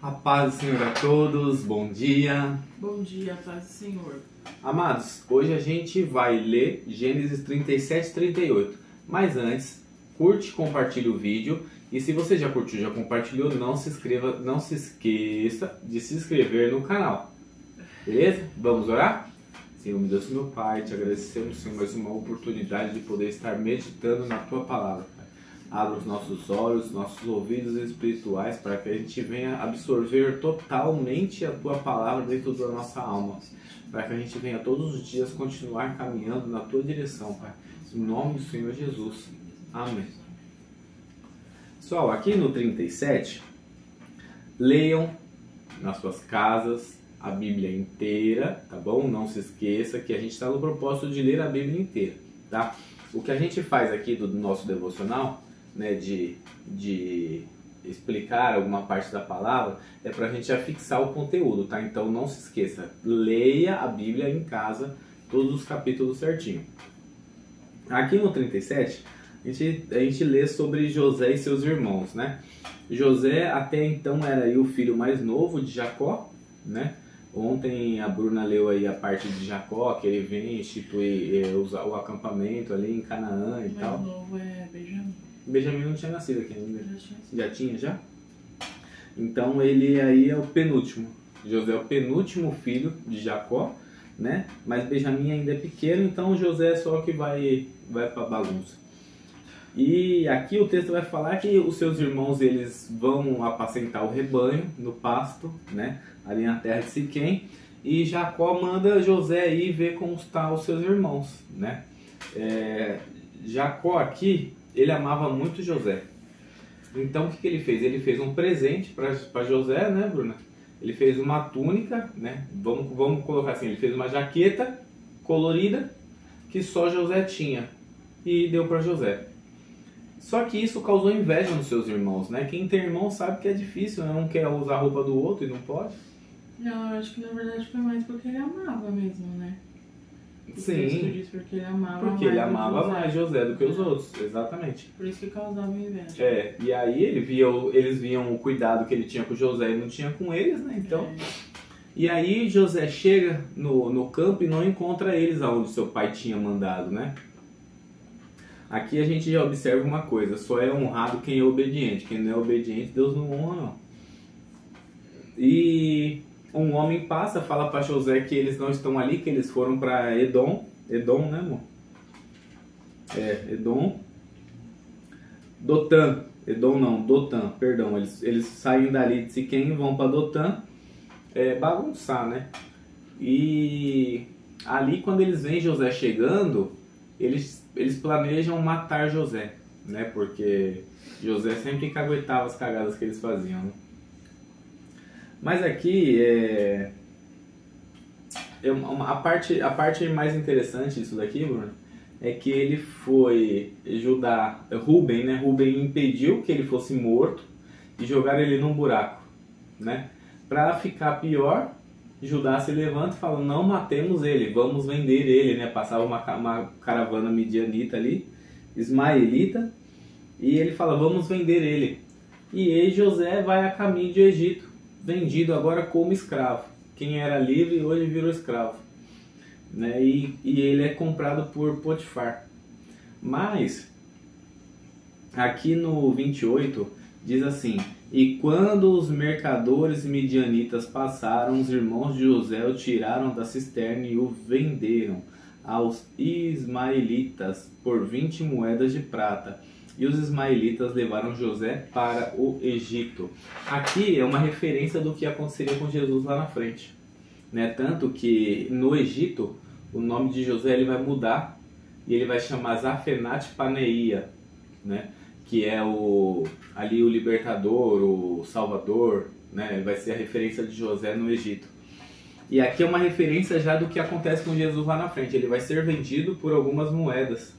A paz do Senhor a todos, bom dia. Bom dia, paz do Senhor. Amados, hoje a gente vai ler Gênesis 37 e 38. Mas antes, curte e compartilhe o vídeo. E se você já curtiu, já compartilhou, não se esqueça de se inscrever no canal. Beleza? Vamos orar? Senhor, meu Deus, meu Pai, te agradecemos, Senhor, mais uma oportunidade de poder estar meditando na Tua Palavra. Abra os nossos olhos, nossos ouvidos espirituais para que a gente venha absorver totalmente a Tua Palavra dentro da nossa alma. Para que a gente venha todos os dias continuar caminhando na Tua direção, Pai. Em nome do Senhor Jesus. Amém. Pessoal, aqui no 37, leiam nas suas casas a Bíblia inteira, tá bom? Não se esqueça que a gente está no propósito de ler a Bíblia inteira, tá? O que a gente faz aqui do nosso devocional, né, de explicar alguma parte da palavra, é para a gente afixar o conteúdo, tá? Então não se esqueça, leia a Bíblia em casa, todos os capítulos certinho. Aqui no 37, a gente lê sobre José e seus irmãos, né? José até então era aí o filho mais novo de Jacó, né? Ontem a Bruna leu aí a parte de Jacó, que ele vem instituir o acampamento ali em Canaã e tal. O mais novo é Benjamim. Benjamim não tinha nascido aqui ainda. Já tinha, já? Então ele aí é o penúltimo. José é o penúltimo filho de Jacó, né? Mas Benjamim ainda é pequeno, então José é só que vai para bagunça. E aqui o texto vai falar que os seus irmãos eles vão apacentar o rebanho no pasto, né? Ali na terra de Siquém. E Jacó manda José ir ver como estão os seus irmãos, né? Jacó aqui, ele amava muito José. Então o que ele fez? Ele fez um presente para José, né, Bruna? Ele fez uma túnica, né? Vamos colocar assim, ele fez uma jaqueta colorida que só José tinha e deu para José. Só que isso causou inveja nos seus irmãos, né? Quem tem irmão sabe que é difícil, né? Um quer usar a roupa do outro e não pode. Não, eu acho que na verdade foi mais porque ele amava mesmo, né? Sim, porque ele amava porque ele amava mais José do que os outros, exatamente. Por isso que causava inveja. E aí eles viam o cuidado que ele tinha com José e não tinha com eles, né? Então, E aí José chega no campo e não encontra eles aonde seu pai tinha mandado, né? Aqui a gente já observa uma coisa, só é honrado quem é obediente. Quem não é obediente, Deus não honra, não. E um homem passa, fala para José que eles não estão ali, que eles foram para Edom. Edom, né, amor? Edom. Dotã. Edom não, Dotã, perdão. Eles saem dali de Siquém e vão para Dotã bagunçar, né? E ali quando eles veem José chegando, eles planejam matar José, né? Porque José sempre caguetava as cagadas que eles faziam, né? Mas aqui a parte mais interessante disso daqui, Bruno, é que ele foi Rubem, né? Rubem impediu que ele fosse morto e jogaram ele num buraco, né? Para ficar pior, Judá se levanta e fala, não matemos ele, vamos vender ele, né? Passava uma caravana midianita ali, ismaelita, e ele fala, vamos vender ele. E aí José vai a caminho de Egito, vendido agora como escravo. Quem era livre hoje virou escravo, né? E ele é comprado por Potifar. Mas aqui no 28 diz assim, e quando os mercadores midianitas passaram, os irmãos de José o tiraram da cisterna e o venderam aos ismaelitas por 20 moedas de prata. E os ismaelitas levaram José para o Egito. Aqui é uma referência do que aconteceria com Jesus lá na frente, né? Tanto que no Egito o nome de José ele vai mudar e ele vai chamar Zafenat Paneia, né? Que é ali o libertador, o salvador, né? Vai ser a referência de José no Egito. E aqui é uma referência já do que acontece com Jesus lá na frente. Ele vai ser vendido por algumas moedas.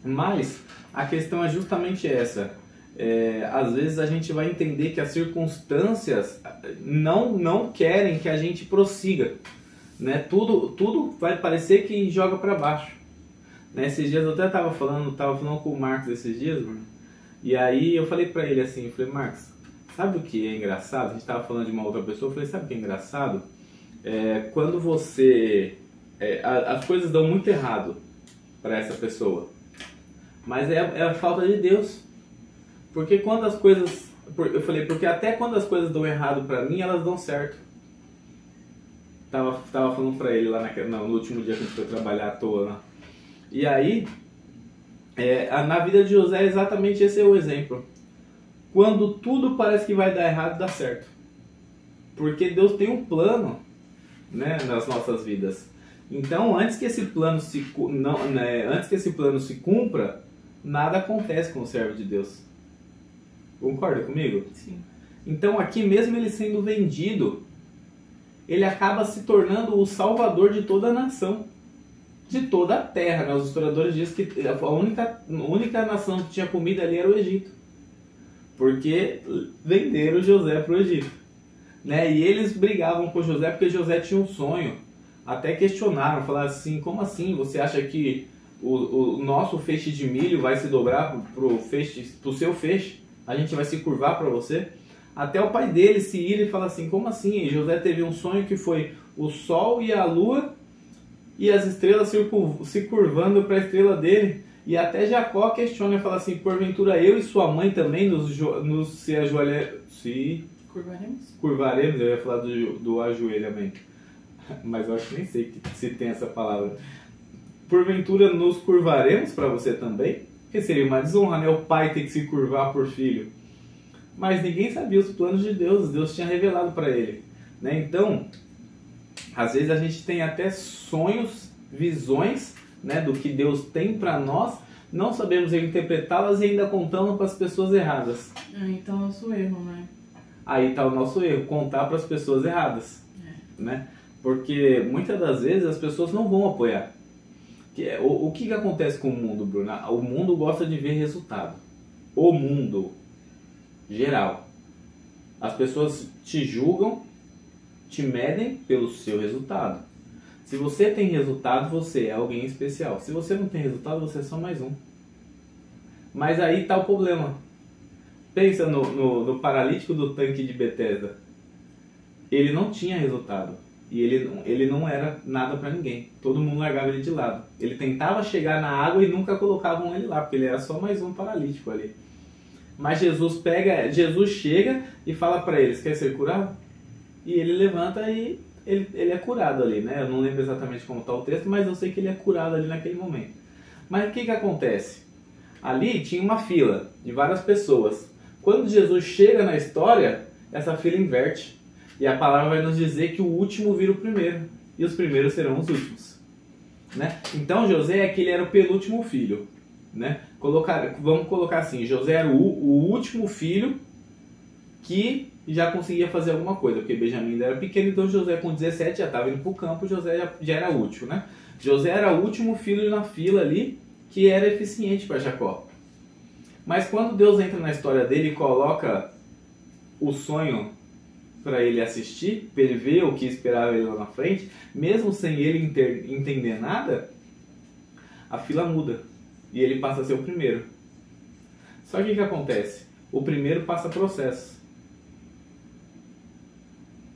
Mas a questão é justamente essa. Às vezes a gente vai entender que as circunstâncias não querem que a gente prossiga, né? Tudo vai parecer que joga para baixo. Né? Esses dias eu até tava falando com o Marcos esses dias, mano. E aí eu falei pra ele assim, eu falei, Marcos, Sabe o que é engraçado? A gente estava falando de uma outra pessoa, eu falei, sabe o que é engraçado? Quando você... as coisas dão muito errado para essa pessoa. Mas é a falta de Deus. Porque quando as coisas... Eu falei, porque até quando as coisas dão errado para mim, elas dão certo. Tava falando para ele lá no último dia que a gente foi trabalhar à toa, né? E aí, na vida de José, exatamente esse é o exemplo. Quando tudo parece que vai dar errado, dá certo. Porque Deus tem um plano, né, nas nossas vidas. Então, antes que esse plano se cumpra, nada acontece com o servo de Deus. Concorda comigo? Sim. Então, aqui mesmo ele sendo vendido, ele acaba se tornando o salvador de toda a nação, de toda a terra, né? Os historiadores dizem que a única nação que tinha comida ali era o Egito. Porque venderam José para o Egito, né? E eles brigavam com José porque José tinha um sonho. Até questionaram, falaram assim, como assim? Você acha que o nosso feixe de milho vai se dobrar pro seu feixe? A gente vai se curvar para você? Até o pai dele se ira e fala assim, como assim? E José teve um sonho que foi o sol e a lua e as estrelas se curvando para a estrela dele. E até Jacó questiona e fala assim, porventura eu e sua mãe também curvaremos, eu ia falar do ajoelhamento, mas eu acho que nem sei se tem essa palavra. Porventura nos curvaremos para você também? Porque seria uma desonra, né? O pai ter que se curvar por filho. Mas ninguém sabia os planos de Deus, Deus tinha revelado para ele, né? Então, às vezes a gente tem até sonhos, visões, né, do que Deus tem para nós, não sabemos interpretá-las e ainda contamos para as pessoas erradas. Então é o nosso erro, né? Aí está o nosso erro, contar para as pessoas erradas, né? Porque muitas das vezes as pessoas não vão apoiar. O que acontece com o mundo, Bruna? O mundo gosta de ver resultado. O mundo, geral. As pessoas te julgam, te medem pelo seu resultado. Se você tem resultado, você é alguém especial. Se você não tem resultado, você é só mais um. Mas aí está o problema. Pensa no paralítico do tanque de Betesda. Ele não tinha resultado. E ele não era nada para ninguém. Todo mundo largava ele de lado. Ele tentava chegar na água e nunca colocavam ele lá, porque ele era só mais um paralítico ali. Mas Jesus chega e fala para eles, quer ser curado? E ele levanta e ele é curado ali, né? Eu não lembro exatamente como está o texto, mas eu sei que ele é curado ali naquele momento. Mas o que acontece? Ali tinha uma fila de várias pessoas. Quando Jesus chega na história, essa fila inverte. E a palavra vai nos dizer que o último vira o primeiro. E os primeiros serão os últimos, né? Então José ele era o penúltimo filho, né? Vamos colocar assim, José era o último filho que já conseguia fazer alguma coisa, porque Benjamim ainda era pequeno, então José com 17 já estava indo para o campo, José já era útil, né? José era o último filho na fila ali que era eficiente para Jacó. Mas quando Deus entra na história dele e coloca o sonho para ele assistir, para ele ver o que esperava ele lá na frente, mesmo sem ele entender nada, a fila muda e ele passa a ser o primeiro. Só que o que acontece? O primeiro passa processo.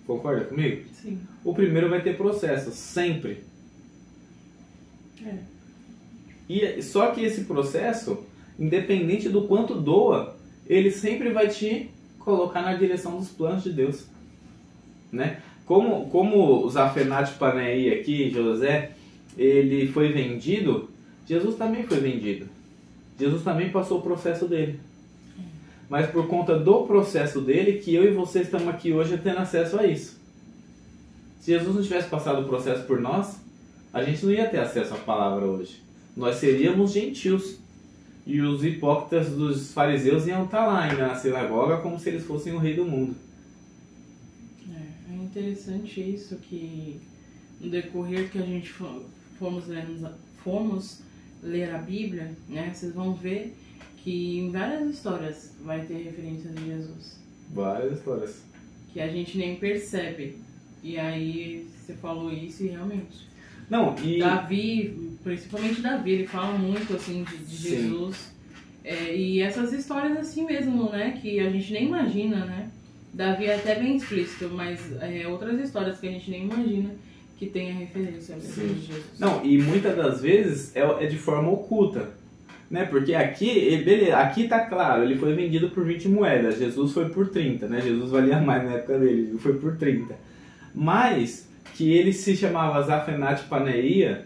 Concorda comigo? Sim. O primeiro vai ter processo, sempre. Só que esse processo, independente do quanto doa, ele sempre vai te colocar na direção dos planos de Deus, né? Como o Zafenate Paneí aqui, José, ele foi vendido, Jesus também foi vendido. Jesus também passou o processo dele. Mas por conta do processo dele, que eu e você estamos aqui hoje tendo acesso a isso. Se Jesus não tivesse passado o processo por nós, a gente não ia ter acesso à palavra hoje. Nós seríamos gentios. E os hipócritas dos fariseus iam estar lá ainda na sinagoga como se eles fossem o rei do mundo. É interessante isso, que no decorrer que a gente fomos ler a Bíblia, né, vocês vão ver que em várias histórias vai ter referências de Jesus. Várias histórias. Que a gente nem percebe. E aí você falou isso e realmente... Não, Davi, principalmente Davi, ele fala muito assim de Jesus. E essas histórias assim mesmo, né? Que a gente nem imagina, né? Davi é até bem explícito, mas outras histórias que a gente nem imagina que tenha referência a Jesus. Não, e muitas das vezes é de forma oculta, né? Porque aqui, beleza, aqui tá claro, ele foi vendido por 20 moedas, Jesus foi por 30, né? Jesus valia mais na época dele, ele foi por 30. Mas que ele se chamava Zafenat Paneia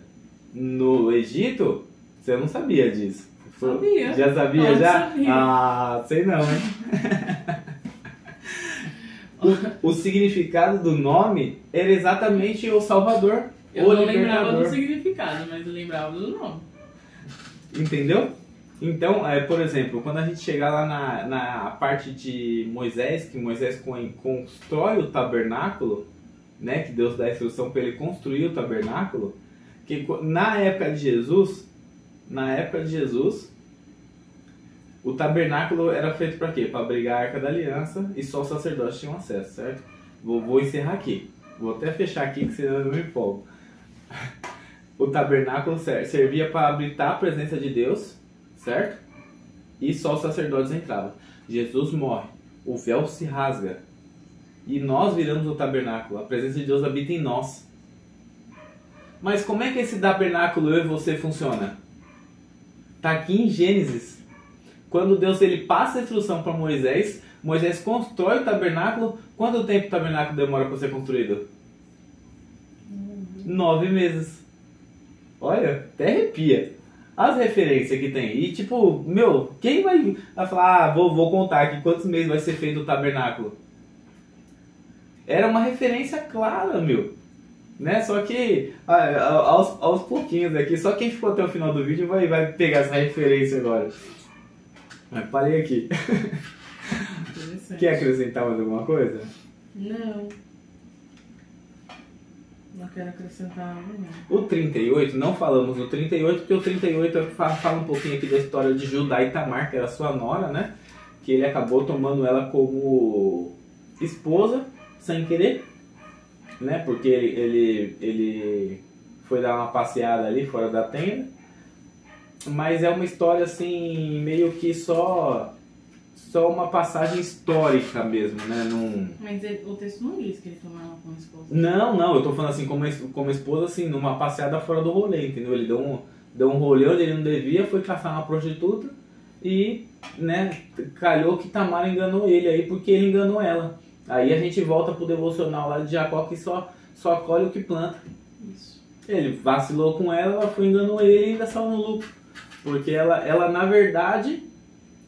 no Egito, você não sabia disso. Sabia. Já sabia? Eu Já? sabia. Ah, sei não, hein? O significado do nome era exatamente o Salvador, eu o não lembrava Libertador. do significado, mas eu lembrava do nome. Entendeu? Então, por exemplo, quando a gente chegar lá na parte de Moisés, que Moisés constrói o tabernáculo, né, que Deus dá a instrução para ele construir o tabernáculo, que na época de Jesus, o tabernáculo era feito para quê? Para abrigar a Arca da Aliança e só os sacerdotes tinham acesso, certo? Vou encerrar aqui. Vou até fechar aqui, que senão eu não me empolgo. O tabernáculo servia para habitar a presença de Deus, certo? E só os sacerdotes entravam. Jesus morre, o véu se rasga e nós viramos o tabernáculo. A presença de Deus habita em nós. Mas como é que esse tabernáculo, eu e você, funciona? Está aqui em Gênesis. Quando Deus ele passa a instrução para Moisés, Moisés constrói o tabernáculo. Quanto tempo o tabernáculo demora para ser construído? 9 meses. Olha, até arrepia. As referências que tem. E tipo, quem vai falar, vou contar aqui quantos meses vai ser feito o tabernáculo? Era uma referência clara, né? Só que aos pouquinhos aqui, só quem ficou até o final do vídeo vai pegar essa referência agora. Mas parei aqui. Quer acrescentar mais alguma coisa? Não. Não quero acrescentar nada, não. O 38, não falamos do 38, porque o 38 fala um pouquinho aqui da história de Judá e Tamar, que era sua nora, né? Que ele acabou tomando ela como esposa, sem querer, né? Porque ele foi dar uma passeada ali fora da tenda. Mas é uma história assim, meio que só uma passagem histórica mesmo, né? Mas o texto não diz que ele tomava como esposa. Não, eu tô falando assim, como esposa, assim, numa passeada fora do rolê, entendeu? Ele deu um rolê onde ele não devia, foi caçar uma prostituta e, né, calhou que Tamar enganou ele aí porque ele enganou ela. Aí a gente volta pro devocional lá de Jacó que só colhe o que planta. Isso. Ele vacilou com ela foi enganou ele e ainda saiu no lucro. Porque ela na verdade,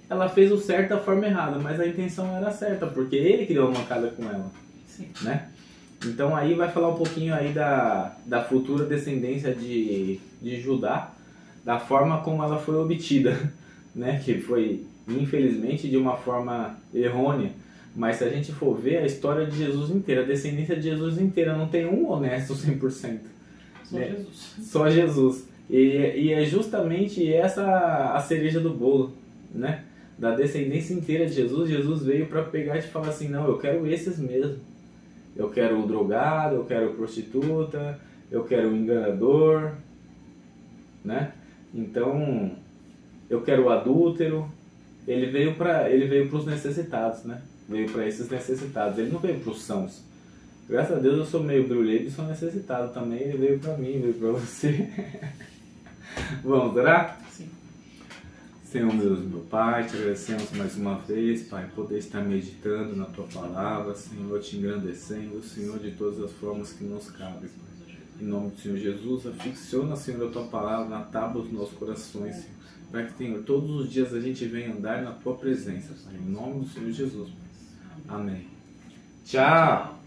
ela fez o certo da forma errada, mas a intenção era certa, porque ele que deu uma mancada com ela. Sim. Né? Então aí vai falar um pouquinho aí da futura descendência de Judá, da forma como ela foi obtida, né? Que foi, infelizmente, de uma forma errônea. Mas se a gente for ver a história de Jesus inteira, a descendência de Jesus inteira, não tem um honesto 100%. Só né? Jesus. Só Jesus. E é justamente essa a cereja do bolo, né? Da descendência inteira de Jesus. Jesus veio para pegar e te falar assim, não, eu quero esses mesmo. Eu quero o drogado, eu quero a prostituta, eu quero o enganador, né? Então, eu quero o adúltero. Ele veio para os necessitados, né? Veio para esses necessitados. Ele não veio para os sãos. Graças a Deus eu sou meio brulheiro e sou necessitado também. Ele veio para mim, veio para você. Vamos orar? Sim. Senhor Deus, meu Pai, te agradecemos mais uma vez, Pai, poder estar meditando na Tua Palavra, Senhor, te engrandecendo, Senhor, de todas as formas que nos cabem, Pai. Em nome do Senhor Jesus, aficiona, Senhor, a Tua Palavra na tábua dos nossos corações, Senhor, para que, Senhor, todos os dias a gente venha andar na Tua presença, Pai. Em nome do Senhor Jesus, Pai. Amém. Tchau!